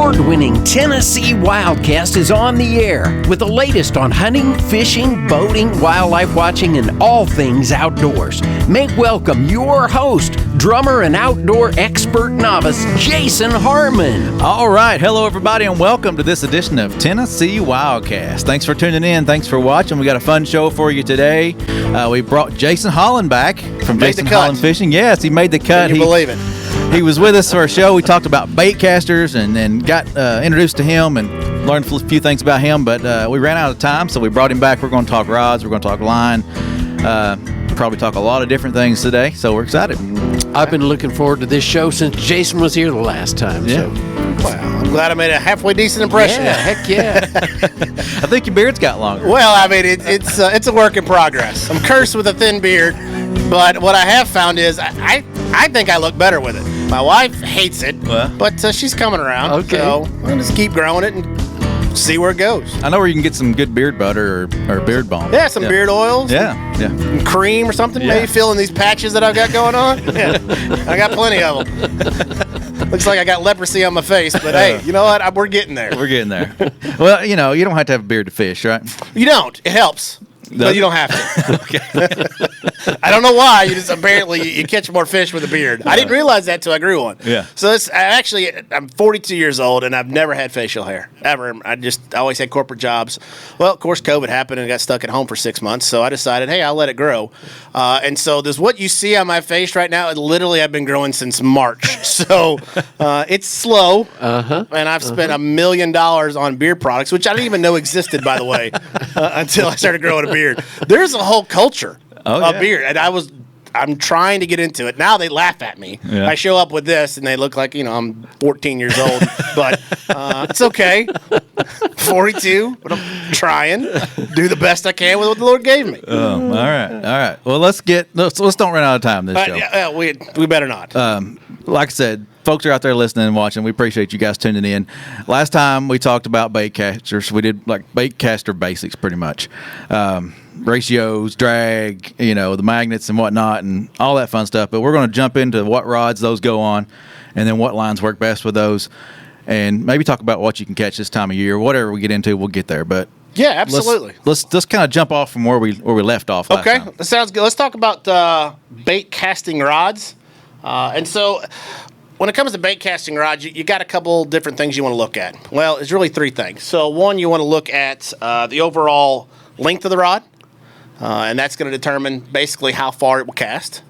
award-winning Tennessee Wildcast is on the air with the latest on hunting, fishing, boating, wildlife watching, and all things outdoors. Make welcome your host, drummer and outdoor expert novice, Jason Harmon. All right. Hello, everybody, and welcome to this edition of Tennessee Wildcast. Thanks for tuning in. Thanks for watching. We got a fun show for you today. We brought Jason Holland back from Jason Holland Fishing. Yes, he made the cut. Can you believe it? He was with us for our show. We talked about bait casters and got introduced to him and learned a few things about him, but we ran out of time, so we brought him back. We're going to talk rods. We're going to talk line. Probably talk a lot of different things today, so we're excited. I've been looking forward to this show since Jason was here the last time. Yeah. So. Well, I'm glad I made a halfway decent impression. Yeah, heck yeah. I think your beard's got longer. Well, I mean, it's a work in progress. I'm cursed with a thin beard, but what I have found is I think I look better with it. My wife hates it, but she's coming around. Okay. So I'll just keep growing it and see where it goes. I know where you can get some good beard butter or beard balm. Yeah, some beard oils. Yeah. And cream or something. Yeah. Maybe filling these patches that I've got going on. Yeah, I got plenty of them. Looks like I got leprosy on my face, but hey, you know what? We're getting there. We're getting there. Well, you know, you don't have to have a beard to fish, right? You don't. It helps. But you don't have to. Okay. I don't know why. You just apparently you catch more fish with a beard. I didn't realize that till I grew one. Yeah. So I'm 42 years old and I've never had facial hair ever. I always had corporate jobs. Well, of course, COVID happened and I got stuck at home for 6 months. So I decided, hey, I'll let it grow. And so there's what you see on my face right now. Literally, I've been growing since March. So it's slow. And I've spent $1 million on beard products, which I didn't even know existed, by the way, until I started growing a beard. There's a whole culture of beard, and I'm trying to get into it. Now they laugh at me. Yeah. I show up with this, and they look like, I'm 14 years old, but it's okay. 42, but I'm trying. Do the best I can with what the Lord gave me. All right. Well, let's don't run out of time this show. Yeah, we better not. Like I said, folks are out there listening and watching. We appreciate you guys tuning in. Last time we talked about bait casters. We did like bait caster basics pretty much. Ratios, drag, the magnets and whatnot and all that fun stuff. But we're going to jump into what rods those go on and then what lines work best with those and maybe talk about what you can catch this time of year. Whatever we get into, we'll get there. But yeah, absolutely. Let's kind of jump off from where we left off last time. That sounds good. Let's talk about bait casting rods. And so when it comes to bait casting rods, you got a couple different things you want to look at. Well, it's really three things. So one, you want to look at the overall length of the rod, and that's going to determine basically how far it will cast.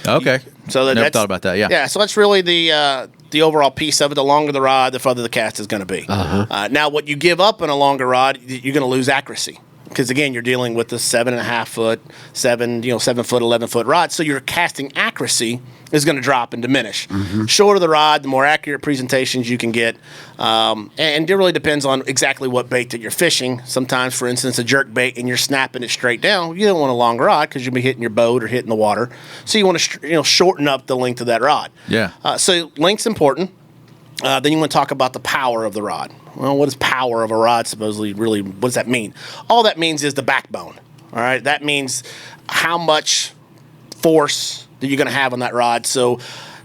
Okay. So never thought about that. Yeah. Yeah. So that's really the overall piece of it. The longer the rod, the further the cast is going to be. Now, what you give up on a longer rod, you're going to lose accuracy. Because again, you're dealing with the 7.5 foot, 7 foot, 11 foot rod. So your casting accuracy is going to drop and diminish. Shorter the rod, the more accurate presentations you can get. And it really depends on exactly what bait that you're fishing. Sometimes, for instance, a jerk bait and you're snapping it straight down, you don't want a long rod because you'll be hitting your boat or hitting the water. So you want to shorten up the length of that rod. Yeah. So length's important. Then you want to talk about the power of the rod. Well, what is power of a rod supposedly really, what does that mean? All that means is the backbone, all right? That means how much force that you're going to have on that rod. So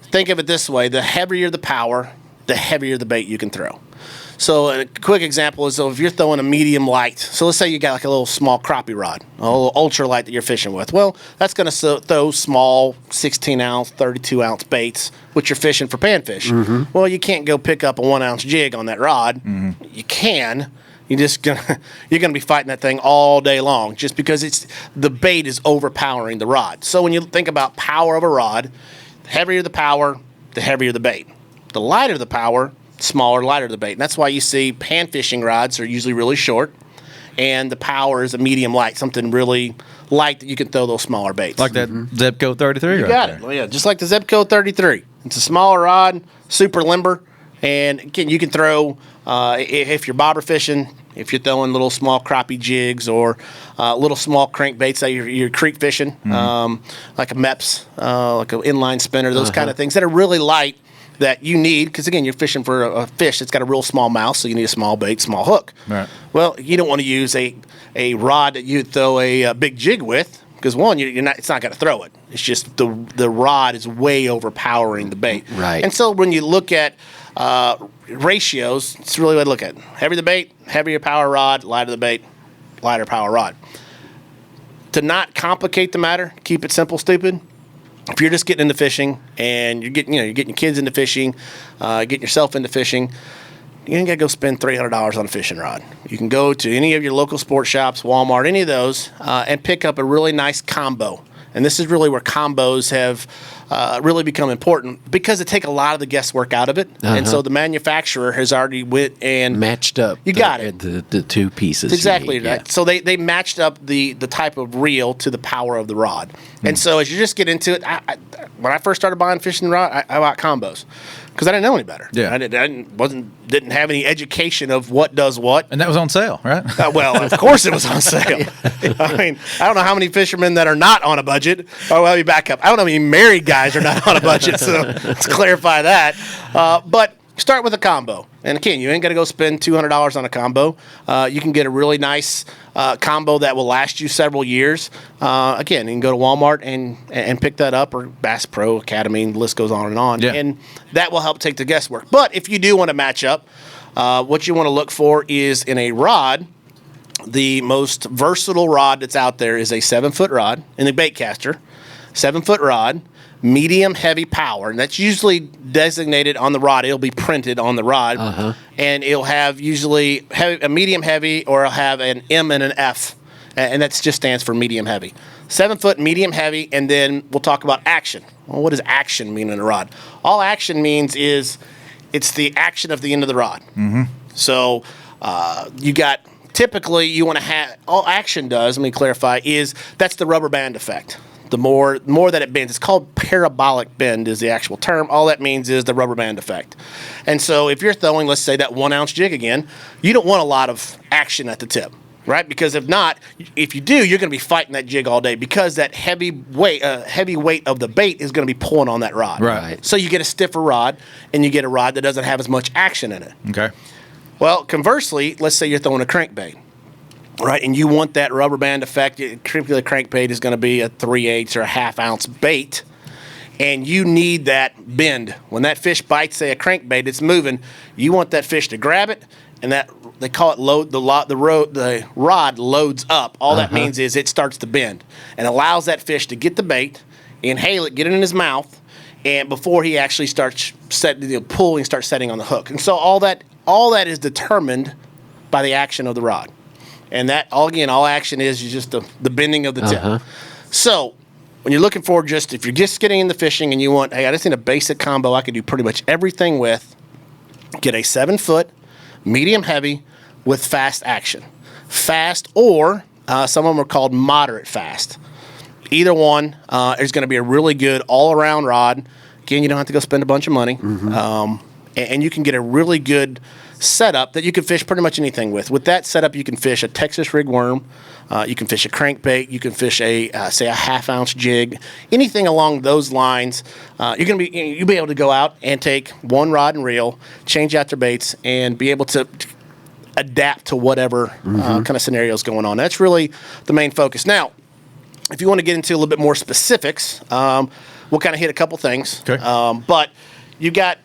think of it this way. The heavier the power, the heavier the bait you can throw. So a quick example is, if you're throwing a medium light, so let's say you got like a little small crappie rod, a little ultra light that you're fishing with. Well, that's going to throw small 16-ounce, 32-ounce baits, which you're fishing for panfish. Well, you can't go pick up a 1-ounce jig on that rod. You can. You're gonna be fighting that thing all day long just because the bait is overpowering the rod. So when you think about power of a rod, the heavier the power, the heavier the bait. The lighter the power, smaller, lighter the bait. And that's why you see pan fishing rods are usually really short, and the power is a medium light, something really light that you can throw those smaller baits. Like that Zebco 33 You right got there. it. Well, yeah, just like the Zebco 33. It's a smaller rod, super limber, and again, you can throw, if you're bobber fishing, if you're throwing little small crappie jigs or little small crankbaits that you're creek fishing, like a MEPS, like an inline spinner, those kind of things that are really light, that you need, because again, you're fishing for a fish that's got a real small mouth, so you need a small bait, small hook. Right. Well, you don't want to use a rod that you throw a big jig with, because one, you're not. It's not going to throw it. It's just the rod is way overpowering the bait. Right. And so when you look at ratios, it's really what to look at. Heavier the bait, heavier power rod. Lighter the bait, lighter power rod. To not complicate the matter, keep it simple, stupid. If you're just getting into fishing and you're getting your kids into fishing, getting yourself into fishing, you ain't got to go spend $300 on a fishing rod. You can go to any of your local sports shops, Walmart, any of those, and pick up a really nice combo. And this is really where combos have really become important because they take a lot of the guesswork out of it. And so the manufacturer has already went and matched up. You got it. The two pieces. Exactly you need, right. yeah. So they matched up the type of reel to the power of the rod. And so as you just get into it, when I first started buying fishing rod, I bought combos because I didn't know any better. Yeah. I didn't have any education of what does what. And that was on sale, right? Well, of course it was on sale. I mean, I don't know how many fishermen that are not on a budget. Oh, well, let me back up. I don't know how many married guys are not on a budget, so let's clarify that. But start with a combo. And again, you ain't got to go spend $200 on a combo. You can get a really nice combo that will last you several years. Again, you can go to Walmart and pick that up, or Bass Pro Academy, and the list goes on and on. Yeah. And that will help take the guesswork. But if you do want to match up, what you want to look for is in a rod, the most versatile rod that's out there is a 7-foot rod in the baitcaster, 7-foot rod, medium heavy power, and that's usually designated on the rod. It'll be printed on the rod, and it'll have usually a medium heavy, or it'll have an M and an F, and that just stands for medium heavy. 7-foot medium heavy, and then we'll talk about action. Well, what does action mean in a rod? All action means is it's the action of the end of the rod. So you got, typically you want to have, all action does, let me clarify, is that's the rubber band effect. The more that it bends, it's called parabolic bend is the actual term. All that means is the rubber band effect. And so if you're throwing, let's say, that 1 ounce jig again, you don't want a lot of action at the tip, right? Because if not, if you do, you're going to be fighting that jig all day because that heavy weight of the bait is going to be pulling on that rod. Right. So you get a stiffer rod, and you get a rod that doesn't have as much action in it. Okay. Well, conversely, let's say you're throwing a crankbait. Right, and you want that rubber band effect. Typically, a crankbait is going to be a 3/8 or a 1/2 ounce bait, and you need that bend. When that fish bites, say, a crankbait, it's moving. You want that fish to grab it, and that they call it load. The rod loads up. All that means is it starts to bend and allows that fish to get the bait, inhale it, get it in his mouth, and before he actually starts pulling, starts setting on the hook. And so all that is determined by the action of the rod. And that, all action is just the bending of the tip. So when you're looking for if you're just getting into fishing and you want, hey, I just need a basic combo I can do pretty much everything with, get a 7-foot, medium heavy with fast action. Fast, or some of them are called moderate fast. Either one is going to be a really good all-around rod. Again, you don't have to go spend a bunch of money. And you can get a really good setup that you can fish pretty much anything with. With that setup, you can fish a Texas rig worm, you can fish a crankbait, you can fish a say a 1/2 ounce jig, anything along those lines. You'll be able to go out and take one rod and reel, change out their baits, and be able to adapt to whatever kind of scenario is going on. That's really the main focus. Now, if you want to get into a little bit more specifics, we'll kind of hit a couple things. Okay. But you got,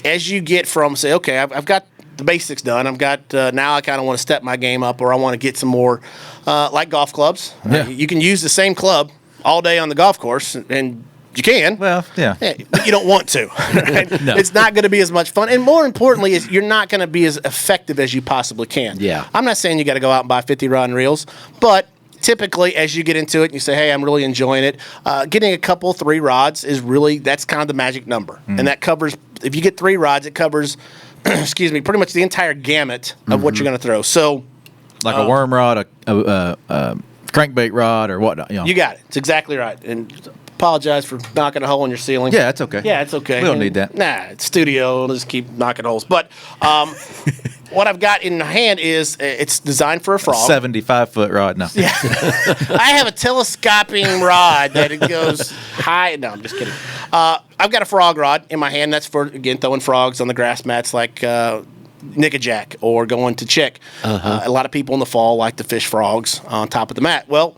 as you get from, say, okay, I've got the basics done. I've got, now I kind of want to step my game up, or I want to get some more, like golf clubs. Yeah. You can use the same club all day on the golf course, and you can. Well, yeah. But you don't want to. Right? No. It's not going to be as much fun. And more importantly, you're not going to be as effective as you possibly can. Yeah. I'm not saying you got to go out and buy 50 rod and reels, but typically, as you get into it, and you say, hey, I'm really enjoying it, getting a couple, 3 rods is really, that's kind of the magic number. And that covers, if you get 3 rods, it covers, pretty much the entire gamut of what you're going to throw. So, Like a worm rod, a crankbait rod, or whatnot. You know. you got it. It's exactly right. And apologize for knocking a hole in your ceiling. Yeah, it's okay. Yeah, it's okay. We don't need that. Nah, it's studio. We'll just keep knocking holes. But what I've got in my hand is, it's designed for a frog. 75-foot rod. No. Yeah. I have a telescoping rod that it goes high. No, I'm just kidding. I've got a frog rod in my hand. That's for, again, throwing frogs on the grass mats like nickajack or going to chick. A lot of people in the fall like to fish frogs on top of the mat. Well,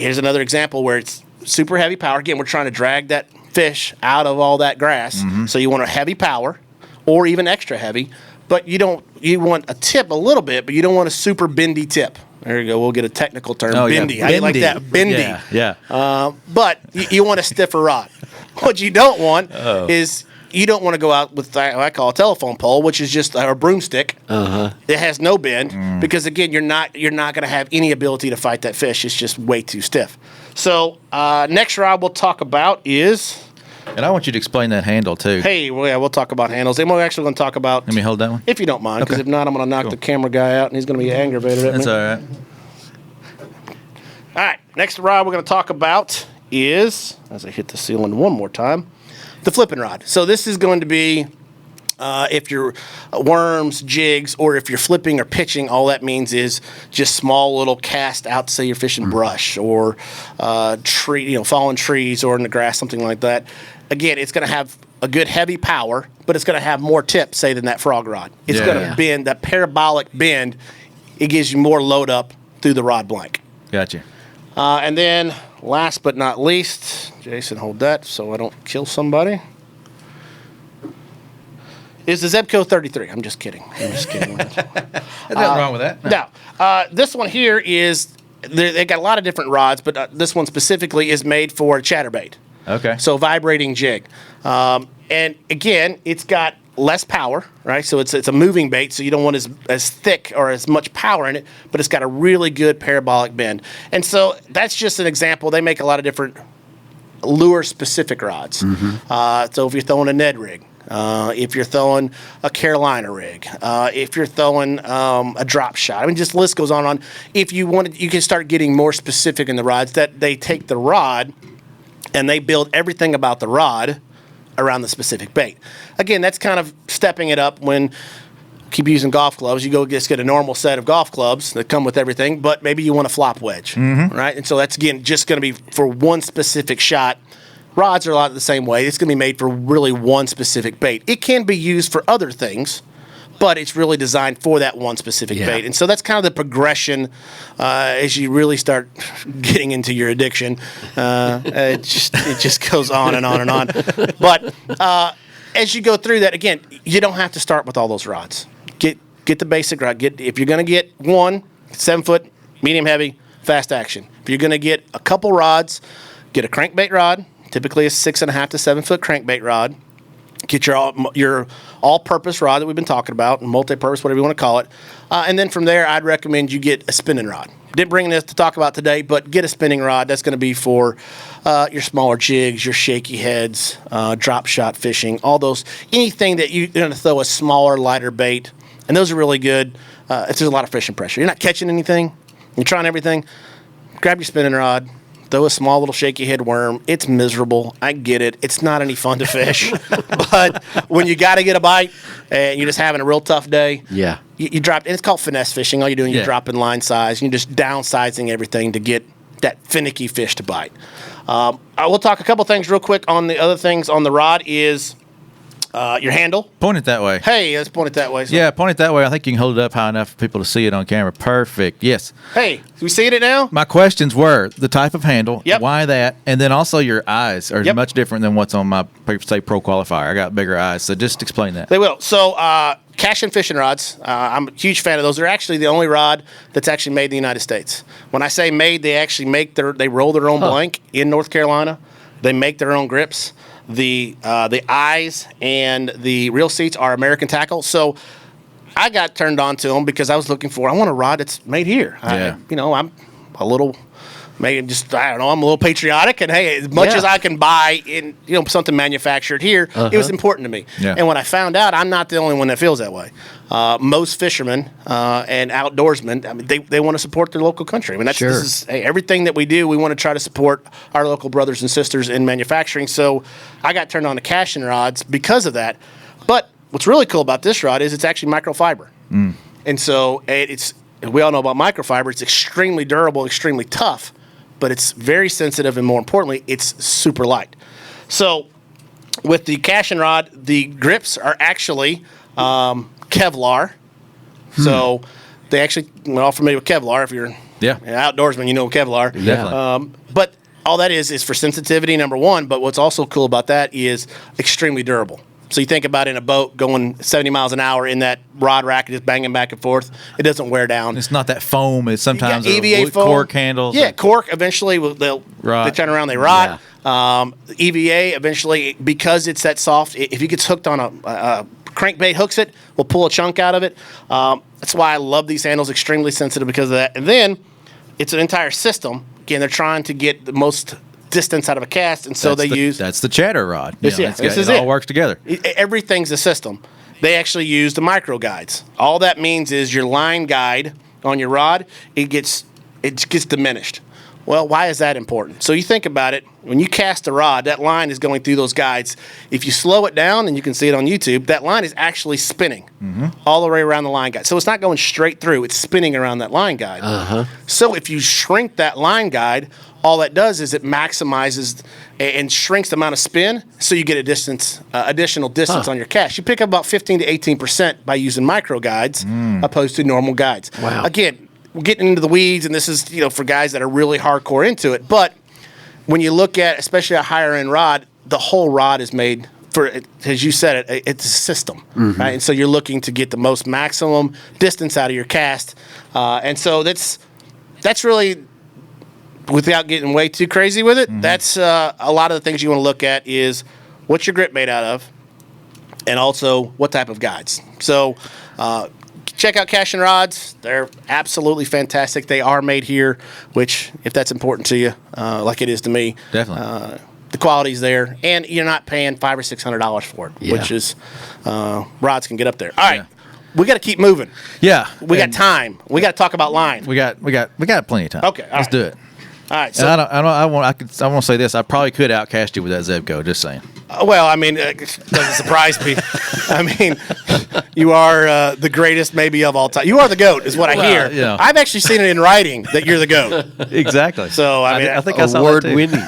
here's another example where it's super heavy power. Again, we're trying to drag that fish out of all that grass. So you want a heavy power or even extra heavy, but you want a tip a little bit, but you don't want a super bendy tip. There you go. We'll get a technical term. Bendy. Yeah. How do you like that? Bendy. Yeah. But you want a stiffer rod. What you don't want is you don't want to go out with what I call a telephone pole, which is just a broomstick. It has no bend because again, you're not going to have any ability to fight that fish. It's just way too stiff. So next rod we'll talk about is. And I want you to explain that handle too. Hey, well, yeah, we'll talk about handles. And we're actually going to talk about. Let me hold that one. If you don't mind, because if not, I'm going to knock the camera guy out, and he's going to be aggravated at me. That's all right. All right, next rod we're going to talk about is, as I hit the ceiling one more time, the flipping rod. So this is going to be if you're worms, jigs, or if you're flipping or pitching, all that means is just small little cast out, say you're fishing brush or fallen trees or in the grass, something like that. Again, it's going to have a good heavy power, but it's going to have more tip, say, than that frog rod. It's going to bend, that parabolic bend, it gives you more load up through the rod blank. Gotcha. And then, last but not least, Jason, hold that so I don't kill somebody, is the Zebco 33. I'm just kidding. There's nothing wrong with that. No. This one here is, they got a lot of different rods, but this one specifically is made for a chatterbait. Okay. So vibrating jig. And again, it's got less power, right? So it's a moving bait, so you don't want as thick or as much power in it, but it's got a really good parabolic bend. And so that's just an example. They make a lot of different lure-specific rods. So if you're throwing a Ned rig, if you're throwing a Carolina rig, if you're throwing a drop shot, I mean, just the list goes on and on. If you want, you can start getting more specific in the rods. That they take the rod and they build everything about the rod around the specific bait. Again, that's kind of stepping it up when keep using golf clubs. You go just get a normal set of golf clubs that come with everything, but maybe you want a flop wedge, right? And so that's, again, just going to be for one specific shot. Rods are a lot the same way. It's going to be made for really one specific bait. It can be used for other things, but it's really designed for that one specific bait. And so that's kind of the progression as you really start getting into your addiction. It just goes on and on and on. But as you go through that, again, you don't have to start with all those rods. Get the basic rod. If you're going to get one, 7 foot, medium heavy, fast action. If you're going to get a couple rods, get a crankbait rod, typically a 6.5 to 7 foot crankbait rod. Get your all-purpose rod that we've been talking about, multi-purpose, whatever you want to call it. And then from there, I'd recommend you get a spinning rod. Didn't bring this to talk about today, but get a spinning rod. That's going to be for your smaller jigs, your shaky heads, drop shot fishing, all those. Anything that you're going to throw a smaller, lighter bait. And those are really good. There's a lot of fishing pressure. You're not catching anything. You're trying everything. Grab your spinning rod. Throw a small little shaky head worm. It's miserable. I get it. It's not any fun to fish. But when you got to get a bite and you're just having a real tough day, you drop. And it's called finesse fishing. All you're doing, you're dropping line size. You're just downsizing everything to get that finicky fish to bite. I will talk a couple things real quick on the other things on the rod is your handle. Point it that way. Hey, let's point it that way. So. Yeah, point it that way. I think you can hold it up high enough for people to see it on camera. Perfect. Yes. Hey, we seeing it now? My questions were the type of handle, Yep. why that, and then also your eyes are much different than what's on my, say, Pro Qualifier. I got bigger eyes, so just explain that. They will. So, cash and fishing rods, I'm a huge fan of those. They're actually the only rod that's actually made in the United States. When I say made, they actually they roll their own blank in North Carolina. They make their own grips. The eyes and the reel seats are American tackle. So I got turned on to them because I want a rod that's made here. I'm a little, maybe just, I don't know, I'm a little patriotic. And hey, as much as I can buy in, something manufactured here, it was important to me. Yeah. And when I found out, I'm not the only one that feels that way. Most fishermen and outdoorsmen, I mean, they want to support their local country. I mean, this is everything that we do. We want to try to support our local brothers and sisters in manufacturing. So I got turned on to casting rods because of that. But what's really cool about this rod is it's actually microfiber. And so we all know about microfiber. It's extremely durable, extremely tough, but it's very sensitive, and more importantly, it's super light. So with the casting rod, the grips are actually Kevlar. So they actually, we're all familiar with Kevlar. If you're Yeah. Outdoorsman, Kevlar. Definitely. But all that is for sensitivity, number one. But what's also cool about that is extremely durable. So you think about in a boat going 70 miles an hour in that rod rack, just banging back and forth. It doesn't wear down. It's not that foam. It's sometimes EVA foam. Cork handles. Yeah, cork. Eventually, they turn around, they rot. Yeah. EVA, eventually, because it's that soft, if it gets hooked on a crankbait hooks it, we'll pull a chunk out of it. That's why I love these handles, extremely sensitive because of that. And then it's an entire system. Again, they're trying to get the most distance out of a cast, and so that's the chatter rod. It all works together. Everything's a system. They actually use the micro guides. All that means is your line guide on your rod, it gets diminished. Well, why is that important? So you think about it, when you cast a rod, that line is going through those guides. If you slow it down, and you can see it on YouTube, that line is actually spinning all the way around the line guide. So it's not going straight through, it's spinning around that line guide. So if you shrink that line guide, all that does is it maximizes and shrinks the amount of spin, so you get additional distance on your cast. You pick up about 15 to 18% by using micro guides opposed to normal guides. Wow. Again, we're getting into the weeds, and this is for guys that are really hardcore into it. But when you look at, especially a higher end rod, the whole rod is made for, as you said, it's a system, right? And so you're looking to get the most maximum distance out of your cast, and so that's really, without getting way too crazy with it, that's a lot of the things you want to look at is what's your grip made out of, and also what type of guides. So check out Cash and Rods. They're absolutely fantastic. They are made here, which, if that's important to you, like it is to me, Definitely. The quality's there, and you're not paying $500 or $600 for it, which is rods can get up there. All right. We got to keep moving. Yeah. We got time. We got to talk about line. We got plenty of time. Okay, Let's do it. All right. So, And I want to say this. I probably could outcast you with that Zebco. Just saying. well, I mean, it doesn't surprise me. I mean, you are the greatest maybe of all time. You are the GOAT, is what I hear. Yeah. I've actually seen it in writing that you're the GOAT. Exactly. So I mean, I think I saw Award that too. winning.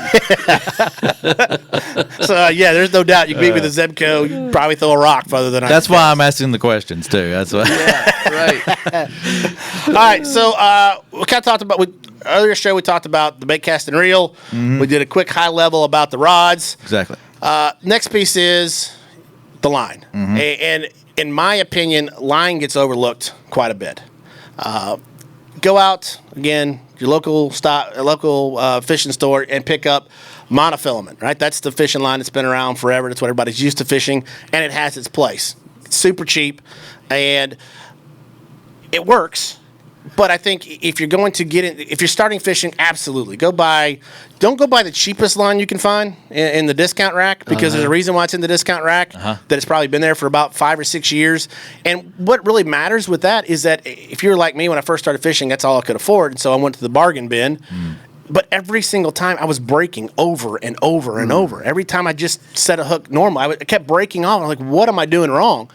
So yeah, there's no doubt you beat me with the Zebco. You probably throw a rock further than I. That's why I'm asking the questions too. That's why. Right. All right, so we kind of talked about earlier show. We talked about the bait cast and reel. We did a quick high level about the rods. Exactly. Next piece is the line, and in my opinion, line gets overlooked quite a bit. Go out again, your local fishing store, and pick up monofilament. Right, that's the fishing line that's been around forever. That's what everybody's used to fishing, and it has its place. It's super cheap, and it works. But I think if you're going to if you're starting fishing, absolutely don't go buy the cheapest line you can find in the discount rack, because there's a reason why it's in the discount rack, that it's probably been there for about 5 or 6 years. And what really matters with that is that if you're like me, when I first started fishing, that's all I could afford, and so I went to the bargain bin. But every single time I was breaking over and over and over. Every time I just set a hook normal, I kept breaking off. I'm like, what am I doing wrong?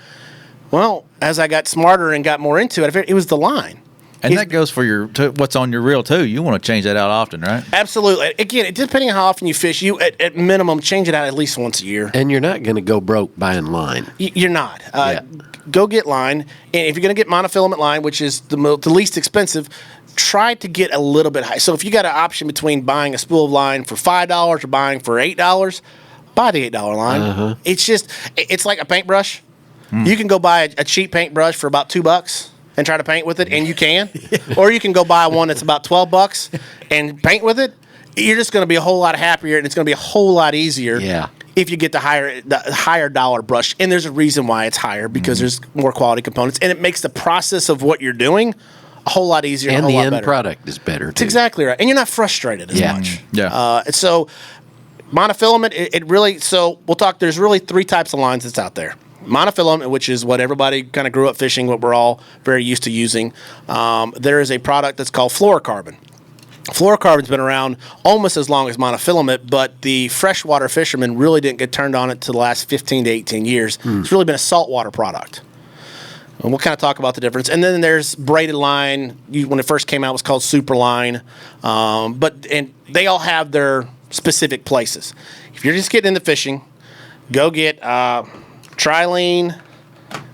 Well, as I got smarter and got more into it, it was the line. And that goes for what's on your reel too. You want to change that out often, right? Absolutely. Again, depending on how often you fish, you at minimum change it out at least once a year. And you're not going to go broke buying line. You're not. Go get line, and if you're going to get monofilament line, which is the least expensive, try to get a little bit high. So if you got an option between buying a spool of line for $5 or buying for $8, buy the $8 line. It's like a paintbrush. You can go buy a cheap paintbrush for about $2 and try to paint with it, and you can. Or you can go buy one that's about $12 and paint with it. You're just going to be a whole lot happier, and it's going to be a whole lot easier if you get the higher dollar brush. And there's a reason why it's higher, because there's more quality components, and it makes the process of what you're doing a whole lot easier and a whole lot better. And the end product is better, too. That's exactly right. And you're not frustrated as much. Yeah. And so monofilament, we'll talk, there's really 3 types of lines that's out there. Monofilament, which is what everybody kind of grew up fishing, what we're all very used to using. There is a product that's called fluorocarbon. Fluorocarbon's been around almost as long as monofilament, but the freshwater fishermen really didn't get turned on it to the last 15 to 18 years. It's really been a saltwater product. And we'll kind of talk about the difference. And then there's braided line. When it first came out, it was called Superline. And they all have their specific places. If you're just getting into fishing, go get Trilene,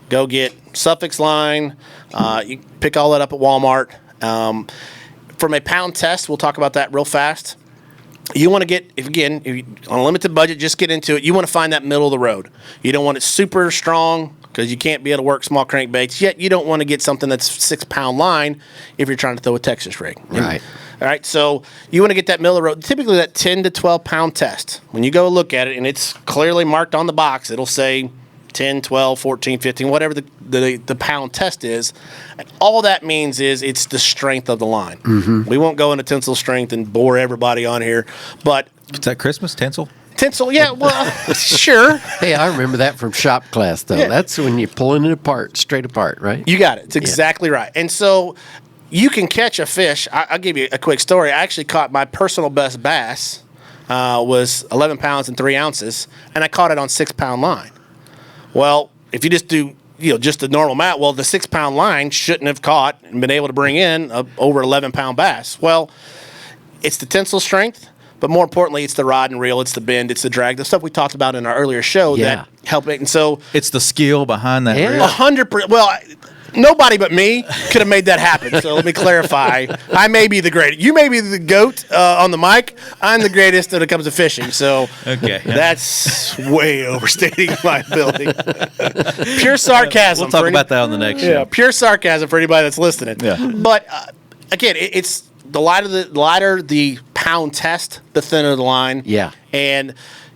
go get Suffix line. You pick all that up at Walmart. from a pound test, we'll talk about that real fast. You want to get, if you, on a limited budget, just get into it. You want to find that middle of the road. You don't want it super strong because you can't be able to work small crankbaits. Yet you don't want to get something that's 6-pound line if you're trying to throw a Texas rig. Right. All right, so you want to get that middle of the road. Typically that 10 to 12 pound test. When you go look at it and it's clearly marked on the box, it'll say 10, 12, 14, 15, whatever the pound test is. And all that means is it's the strength of the line. Mm-hmm. We won't go into tensile strength and bore everybody on here, but Is that Christmas tinsel? tensile, yeah, well, sure. Hey, I remember that from shop class, though. Yeah. That's when you're pulling it apart, straight apart, right? You got it. It's exactly right. And so you can catch a fish. I'll give you a quick story. I actually caught my personal best bass was 11 pounds and 3 ounces, and I caught it on 6-pound line. Well, if you just do just the normal math, well, the 6-pound line shouldn't have caught and been able to bring in a over 11-pound bass. Well, it's the tensile strength, but more importantly, it's the rod and reel, it's the bend, it's the drag, the stuff we talked about in our earlier show that help it. And so It's the skill behind that reel. 100%. Well, nobody but me could have made that happen. So let me clarify. I may be the greatest. You may be the GOAT on the mic. I'm the greatest when it comes to fishing. So that's way overstating my ability. Pure sarcasm. We'll talk about that on the next show. Yeah, pure sarcasm for anybody that's listening. Yeah. But again, it's the lighter the pound test, the thinner the line. Yeah. And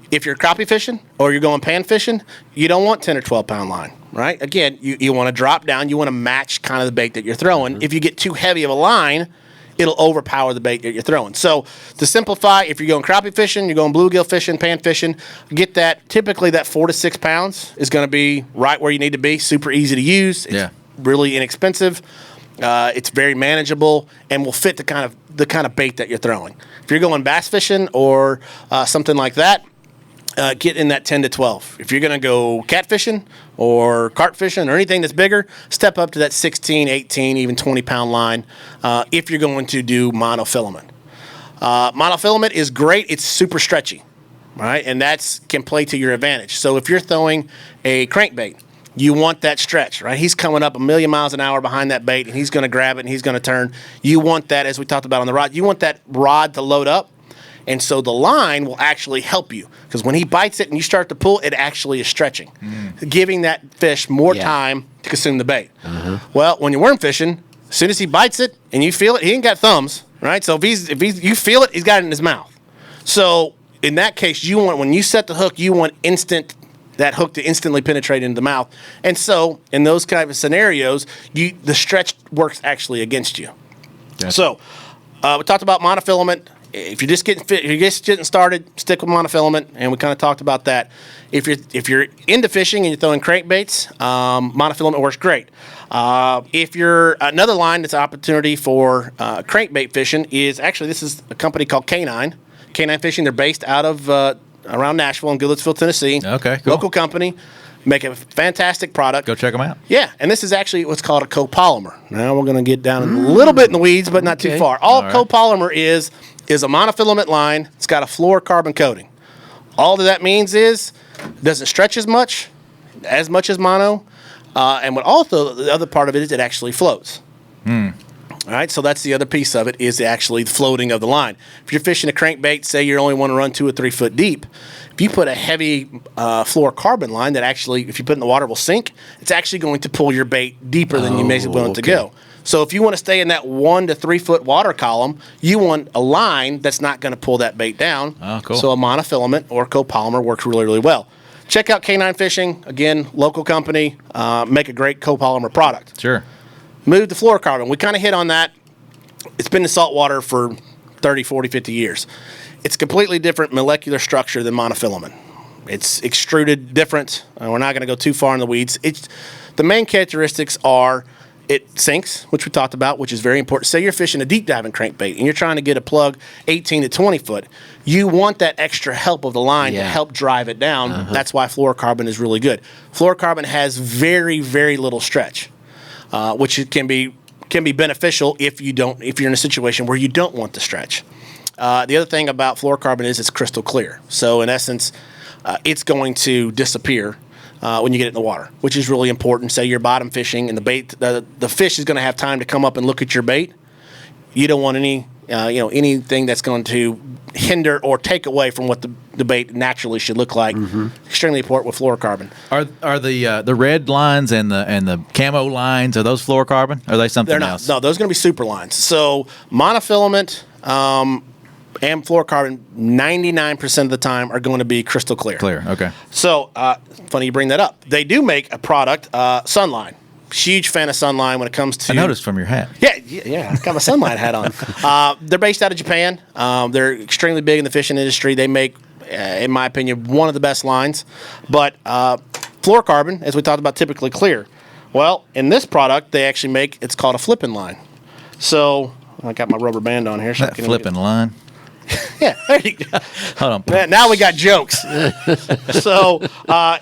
if you're crappie fishing or you're going pan fishing, you don't want 10 or 12 pound line, right? Again, you want to drop down. You want to match kind of the bait that you're throwing. Mm-hmm. If you get too heavy of a line, it'll overpower the bait that you're throwing. So to simplify, if you're going crappie fishing, you're going bluegill fishing, pan fishing, get that. Typically that 4 to 6 pounds is going to be right where you need to be. Super easy to use. It's really inexpensive. It's very manageable and will fit the kind of bait that you're throwing. If you're going bass fishing or something like that, get in that 10 to 12. If you're going to go catfishing or carp fishing or anything that's bigger, step up to that 16, 18, even 20-pound line if you're going to do monofilament. Monofilament is great. It's super stretchy, right? And that can play to your advantage. So if you're throwing a crankbait, you want that stretch, right? He's coming up 1,000,000 miles an hour behind that bait, and he's going to grab it, and he's going to turn. You want that, as we talked about on the rod, you want that rod to load up. And so the line will actually help you because when he bites it and you start to pull, it actually is stretching, giving that fish more time to consume the bait. Well, when you're worm fishing, as soon as he bites it and you feel it, he ain't got thumbs, right? So if you feel it, he's got it in his mouth. So in that case, you want, when you set the hook, you want that hook to instantly penetrate into the mouth. And so in those kind of scenarios, the stretch works actually against you. Gotcha. So we talked about monofilament. If you're just getting started, stick with monofilament, and we kind of talked about that. If you're into fishing and you're throwing crankbaits, monofilament works great. If you're another line that's an opportunity for crankbait fishing is actually, this is a company called Canine Fishing. They're based out of around Nashville in Goodlettsville, Tennessee. Okay, cool. Local company. Make a fantastic product. Go check them out. Yeah, and this is actually what's called a copolymer. Now we're going to get down a little bit in the weeds, but not too far. All copolymer is a monofilament line. It's got a fluorocarbon coating. All that means is it doesn't stretch as much as mono, and what also the other part of it is it actually floats. All right, so that's the other piece of it is actually the floating of the line. If you're fishing a crankbait, say you only want to run 2 or 3 foot deep, if you put a heavy fluorocarbon line that actually, if you put it in the water, will sink, it's actually going to pull your bait deeper than you may want it to go. So if you want to stay in that 1 to 3 foot water column, you want a line that's not going to pull that bait down. Oh, cool. So a monofilament or copolymer works really, really well. Check out Canine Fishing. Again, local company, make a great copolymer product. Sure. Move to fluorocarbon. We kind of hit on that. It's been in saltwater for 30, 40, 50 years. It's completely different molecular structure than monofilament. It's extruded different. We're not going to go too far in the weeds. The main characteristics are it sinks, which we talked about, which is very important. Say you're fishing a deep diving crankbait and you're trying to get a plug 18 to 20 foot. You want that extra help of the line to help drive it down. That's why fluorocarbon is really good. Fluorocarbon has very, very little stretch. Which can be beneficial if you're in a situation where you don't want to stretch. The other thing about fluorocarbon is it's crystal clear. So in essence, it's going to disappear when you get it in the water, which is really important. Say you're bottom fishing and the fish is going to have time to come up and look at your bait. You don't want any anything that's going to hinder or take away from what the bait naturally should look like. Extremely important with fluorocarbon. Are the red lines and the camo lines, are those fluorocarbon? Are they something They're not. else? No, those are going to be super lines. So monofilament and fluorocarbon 99% of the time are going to be crystal clear. Clear, okay. So funny you bring that up. They do make a product, Sunline. Huge fan of Sunline when it comes to. I noticed from your hat. Yeah. I've got my Sunline hat on. They're based out of Japan. They're extremely big in the fishing industry. They make, in my opinion, one of the best lines. But fluorocarbon, as we talked about, typically clear. Well, in this product, they actually make, it's called a flipping line. So I got my rubber band on here. So That flipping line. Yeah, there you go. Hold on. Man, now we got jokes. So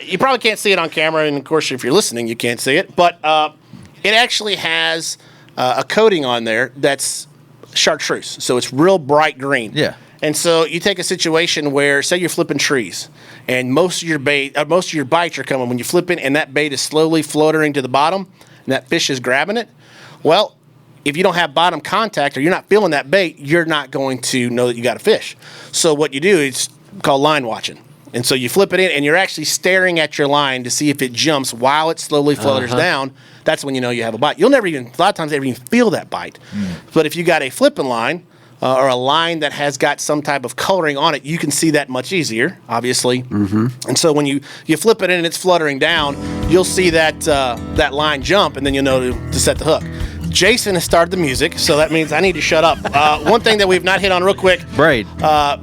you probably can't see it on camera, and of course, if you're listening, you can't see it. But it actually has a coating on there that's chartreuse, so it's real bright green. Yeah. And so you take a situation where, say, you're flipping trees, and most of your bites are coming when you're flipping, and that bait is slowly floating to the bottom, and that fish is grabbing it. Well, if you don't have bottom contact or you're not feeling that bait, you're not going to know that you got a fish. So what you do is called line watching. And so you flip it in and you're actually staring at your line to see if it jumps while it slowly flutters down. That's when you know you have a bite. You'll never even, a lot of times, never even feel that bite. But if you got a flipping line or a line that has got some type of coloring on it, you can see that much easier, obviously. And so when you flip it in and it's fluttering down, you'll see that line jump, and then you'll know to set the hook. Jason has started the music, so that means I need to shut up. One thing that we've not hit on real quick. Braid.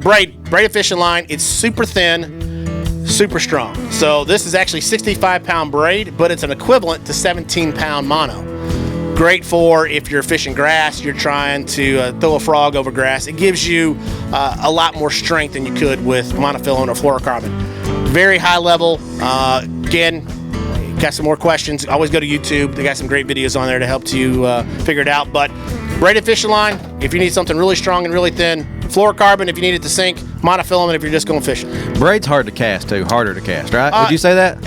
Braided fishing line. It's super thin, super strong. So this is actually 65-pound braid, but it's an equivalent to 17-pound mono. Great for if you're fishing grass, you're trying to throw a frog over grass. It gives you a lot more strength than you could with monofilament or fluorocarbon. Very high level. Again, got some more questions, always go to YouTube. They got some great videos on there to help you figure it out. But braided fishing line, if you need something really strong and really thin. Fluorocarbon if you need it to sink. Monofilament if you're just going fishing. Braid's hard to cast too, harder to cast, right? Would you say that?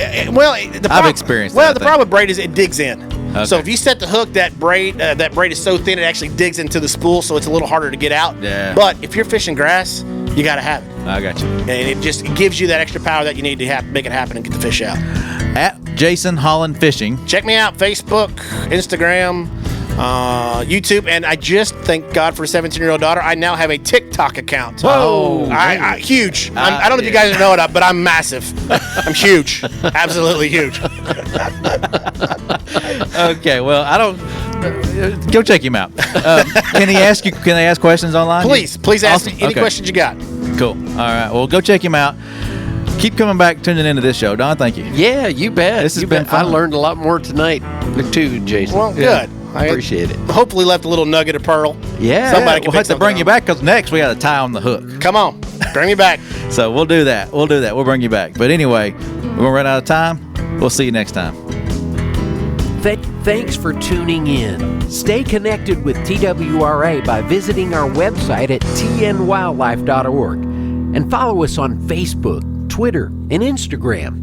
I've experienced that. Well, the problem with braid is it digs in. Okay. So if you set the hook, that braid is so thin it actually digs into the spool, so it's a little harder to get out. Yeah. But if you're fishing grass, you got to have it. I got you. And it gives you that extra power that you need to make it happen and get the fish out. At Jason Holland Fishing. Check me out, Facebook, Instagram, YouTube, and I just, thank God for a 17-year-old daughter, I now have a TikTok account. Whoa. Huge. I don't know if you guys know it, but I'm massive. I'm huge. Absolutely huge. Okay, well, I don't. Go check him out. Can they ask questions online? Please ask me any Okay. questions you got. Cool. All right. Well, go check him out. Keep coming back, tuning into this show. Don, thank you. Yeah, you bet. This has You been bet. I fun. learned a lot more tonight too, Jason. Well, Yeah. good. I appreciate it. Hopefully left a little nugget of pearl. Yeah. Somebody can We'll pick have to bring something you up. back because next we got a tie on the hook. Come on. Bring me back. So we'll do that. We'll bring you back. But anyway, we're going to run out of time. We'll see you next time. Thanks for tuning in. Stay connected with TWRA by visiting our website at tnwildlife.org and follow us on Facebook, Twitter, and Instagram.